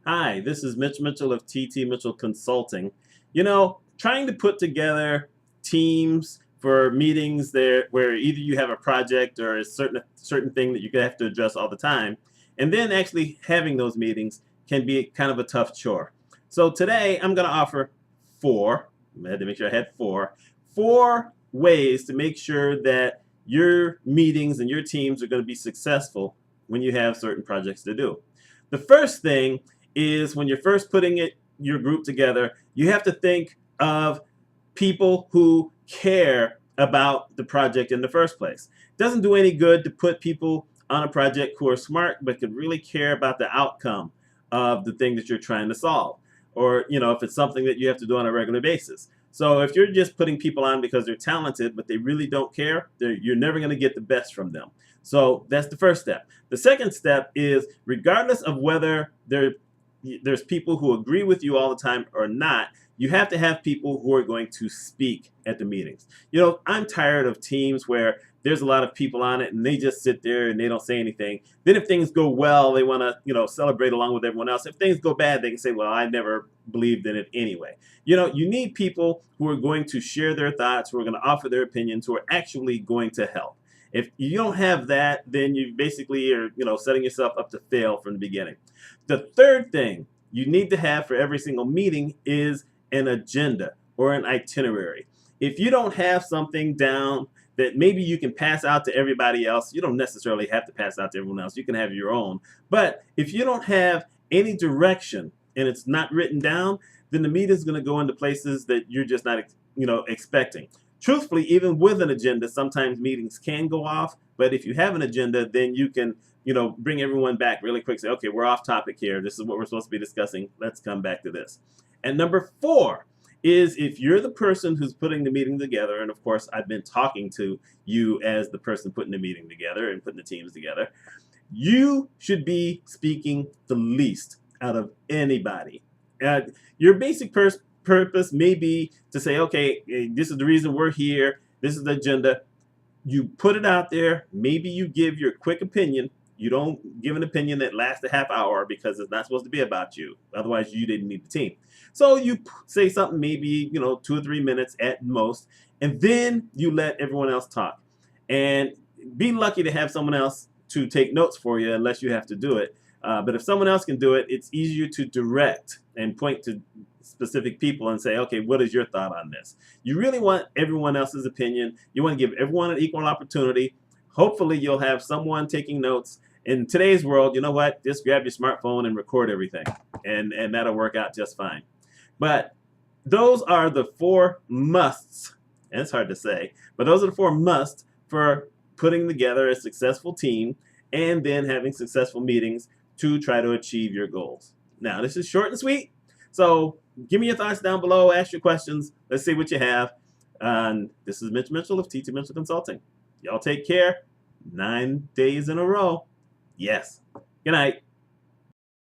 Hi, this is Mitch Mitchell of TT Mitchell Consulting. Trying to put together teams for meetings there where either you have a project or a certain thing that you have to address all the time, and then actually having those meetings can be kind of a tough chore. So today I'm going to offer four. I had to make sure I had four ways to make sure that your meetings and your teams are going to be successful when you have certain projects to do. The first thing is when you're first putting your group together, you have to think of people who care about the project in the first place. It doesn't do any good to put people on a project who are smart but could really care about the outcome of the thing that you're trying to solve, or if it's something that you have to do on a regular basis. So if you're just putting people on because they're talented but they really don't care, you're never going to get the best from them. So that's the first step. The second step is, regardless of whether there's people who agree with you all the time or not, you have to have people who are going to speak at the meetings. I'm tired of teams where there's a lot of people on it and they just sit there and they don't say anything. Then if things go well, they want to, celebrate along with everyone else. If things go bad, they can say, well, I never believed in it anyway. You need people who are going to share their thoughts, who are going to offer their opinions, who are actually going to help. If you don't have that, then you basically are, setting yourself up to fail from the beginning. The third thing you need to have for every single meeting is an agenda or an itinerary. If you don't have something down that maybe you can pass out to everybody else, you don't necessarily have to pass out to everyone else. You can have your own. But if you don't have any direction and it's not written down, then the meeting is going to go into places that you're just not, expecting. Truthfully, even with an agenda, sometimes meetings can go off. But if you have an agenda, then you can bring everyone back really quick. Say, okay, we're off topic here. This is what we're supposed to be discussing. Let's come back to this. And number four is, if you're the person who's putting the meeting together, and of course I've been talking to you as the person putting the meeting together and putting the teams together, you should be speaking the least out of anybody. Your basic purpose may be to say, okay, this is the reason we're here. This is the agenda. You put it out there. Maybe you give your quick opinion. You don't give an opinion that lasts a half hour, because it's not supposed to be about you. Otherwise, you didn't need the team. So you say something, maybe 2 or 3 minutes at most, and then you let everyone else talk. And be lucky to have someone else to take notes for you, unless you have to do it. But if someone else can do it, it's easier to direct and point to specific people and say, okay, what is your thought on this? You really want everyone else's opinion. You want to give everyone an equal opportunity. Hopefully you'll have someone taking notes. In today's world, you know what? Just grab your smartphone and record everything, and that'll work out just fine. But those are the four musts, and it's hard to say, but those are the four musts for putting together a successful team and then having successful meetings to try to achieve your goals. Now, this is short and sweet, so give me your thoughts down below. Ask your questions. Let's see what you have. And this is Mitch Mitchell of TT Mitchell Consulting. Y'all take care. 9 days in a row. Yes. Good night.